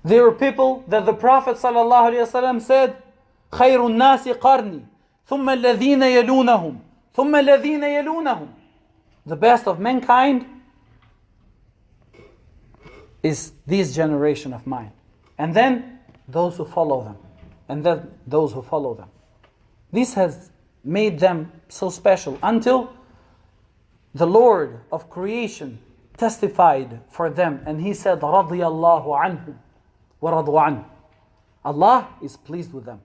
There were people that the Prophet ﷺ said, خَيْرُ النَّاسِ قَرْنِي ثُمَّ الَّذِينَ يَلُونَهُمْ ثُمَّ الَّذِينَ يَلُونَهُمْ. The best of mankind is this generation of mine. And then those who follow them. And then those who follow them. This has made them so special until the Lord of creation testified for them. And He said, رَضِيَ اللَّهُ عَنْهُمْ وَرَضُوا عَنْهُ. Allah is pleased with them.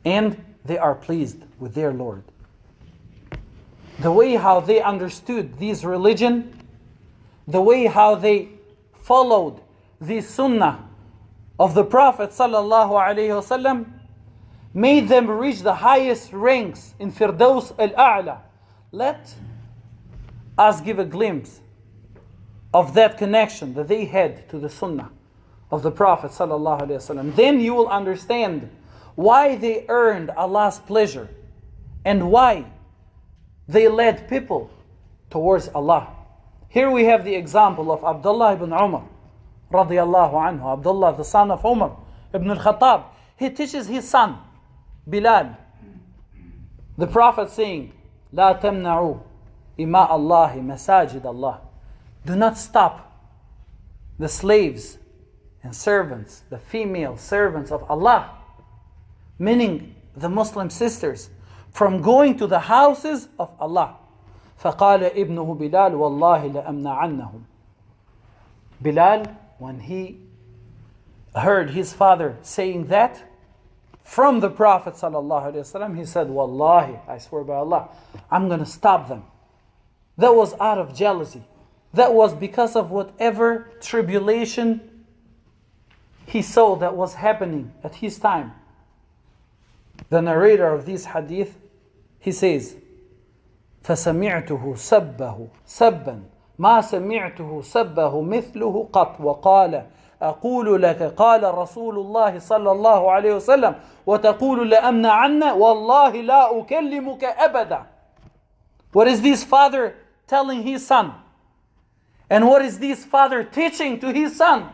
And they are pleased with their Lord. The way how they understood this religion, the way how they followed the Sunnah of the Prophet ﷺ, made them reach the highest ranks in Firdaus al-A'la. Let us give a glimpse of that connection that they had to the Sunnah of the Prophet ﷺ. Then you will understand why they earned Allah's pleasure and why they led people towards Allah. Here we have the example of Abdullah ibn Umar radiyallahu anhu. Abdullah, the son of Umar ibn al-Khattab. He teaches his son Bilal, the Prophet saying, لا تمنعوا إماء الله مساجد الله. Do not stop the slaves and servants, the female servants of Allah, meaning the Muslim sisters, from going to the houses of Allah. فقال ابنه بلال والله لأمنعنهم. Bilal, when he heard his father saying that from the Prophet ﷺ, he said, Wallahi, I swear by Allah, I'm going to stop them. That was out of jealousy. That was because of whatever tribulation he saw that was happening at his time. The narrator of this hadith, he says, فَسَمِعْتُهُ سَبَّهُ سَبًّا مَا سَمِعْتُهُ سَبَّهُ مِثْلُهُ قَطْ وَقَالَ أقول لك قال رسول الله صلى الله عليه وسلم وتقول لأمنعن والله لا أكلمك أبدا. What is this father telling his son? And what is this father teaching to his son?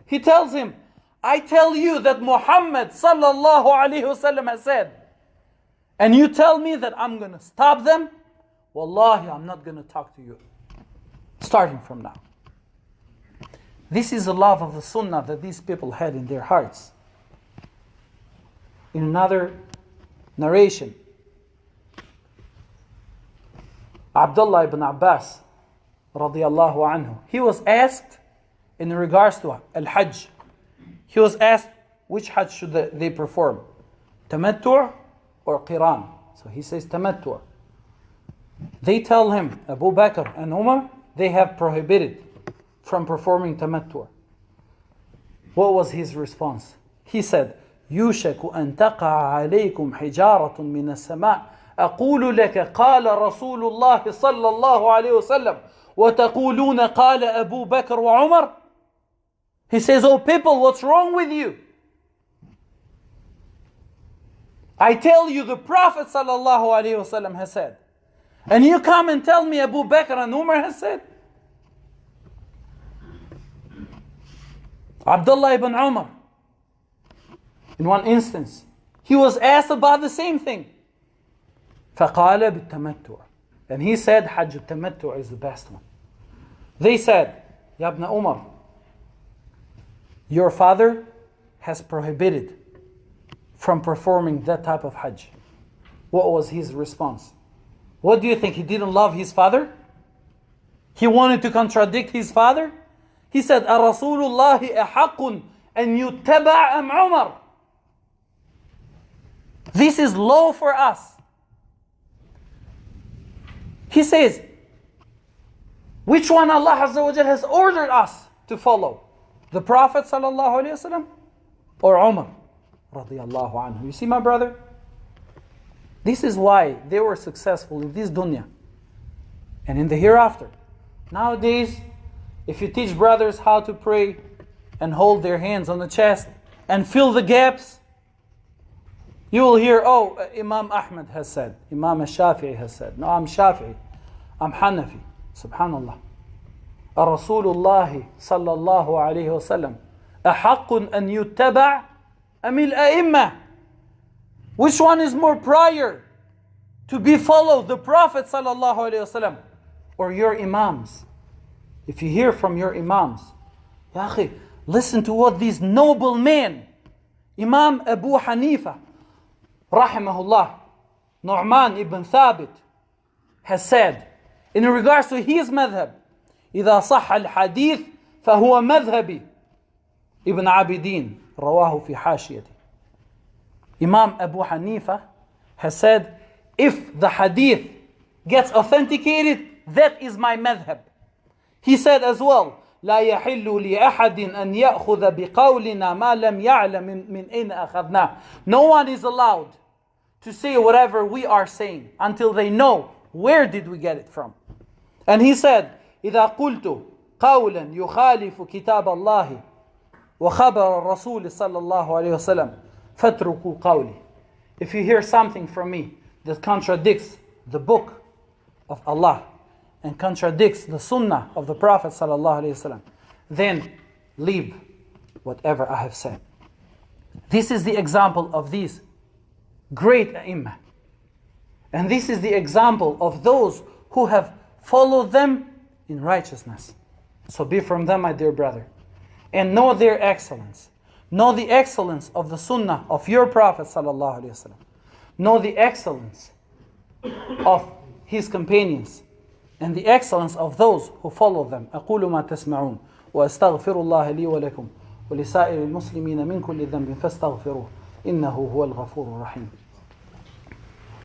He tells him, I tell you that Muhammad sallallahu alayhi wasallam has said, and you tell me that I'm going to stop them? Wallahi, I'm not going to talk to you. Starting from now. This is the love of the Sunnah that these people had in their hearts. In another narration, Abdullah ibn Abbas radiyallahu anhu, he was asked in regards to Al-Hajj. He was asked which Hajj should they perform, Tamattu' or Qiran. So he says Tamattu'. They tell him, Abu Bakr and Umar, they have prohibited from performing Tamattu'. What was his response? He said, يوشك أن تقع عليكم حجارة من السماء أقول لك قال رسول الله صلى الله عليه وسلم وتقولون قال أبو بكر وعمر. He says, oh people, what's wrong with you? I tell you the Prophet sallallahu alaihi wasallam has said, and you come and tell me Abu Bakr and Umar has said. Abdullah ibn Umar, in one instance, he was asked about the same thing. فَقَالَ بِالتَّمَتُّعِ. And he said, Hajj al-Tamattu' is the best one. They said, Ya ibn Umar, your father has prohibited from performing that type of Hajj. What was his response? What do you think? He didn't love his father? He wanted to contradict his father? He said, أَرَسُولُ اللَّهِ أَحَقٌ أَنْ يُتَّبَعَ أَمْ عُمَرٍ. This is law for us. He says, which one Allah Azza wa Jal has ordered us to follow? The Prophet sallallahu alaihi wasallam or Umar radiyallahu anhu? You see, my brother? This is why they were successful in this dunya and in the hereafter. Nowadays, if you teach brothers how to pray and hold their hands on the chest and fill the gaps, you will hear, oh, Imam Ahmad has said, Imam al-Shafi'i has said. No, I'm Shafi'i, I'm Hanafi. Subhanallah. Rasulullah sallallahu alayhi wasallam أحق أن يتبع أم الأئمة? Which one is more prior to be followed, the Prophet sallallahu alaihi wasallam or your imams? If you hear from your imams, Ya akhi, listen to what these noble men, Imam Abu Hanifa, rahimahullah, Nu'man ibn Thabit, has said in regards to his madhab, إذا صح الحديث فهو مذهبي. Ibn Abidin, رواه في حاشيته. Imam Abu Hanifa has said, if the hadith gets authenticated, that is my madhab. He said as well, لا يحل لأحد أن يأخذ بقولنا ما لم يعلم من أين أخذناه. No one is allowed to say whatever we are saying until they know where did we get it from. And he said, إذا قلت قولا يخالف كتاب الله وخبر الرسول صلى الله عليه وسلم فاتركوا قولي. If you hear something from me that contradicts the book of Allah and contradicts the Sunnah of the Prophet صلى الله عليه وسلم, then leave whatever I have said. This is the example of these great A'immah. And this is the example of those who have followed them in righteousness. So be from them, my dear brother. And know their excellence. Know the excellence of the Sunnah of your Prophet sallallahu alaihi wasallam. Know the excellence of his companions and the excellence of those who follow them. أقول ما تسمعون وأستغفر الله لي ولكم ولسائر المسلمين من كل ذنب فاستغفروه إنه هو الغفور الرحيم.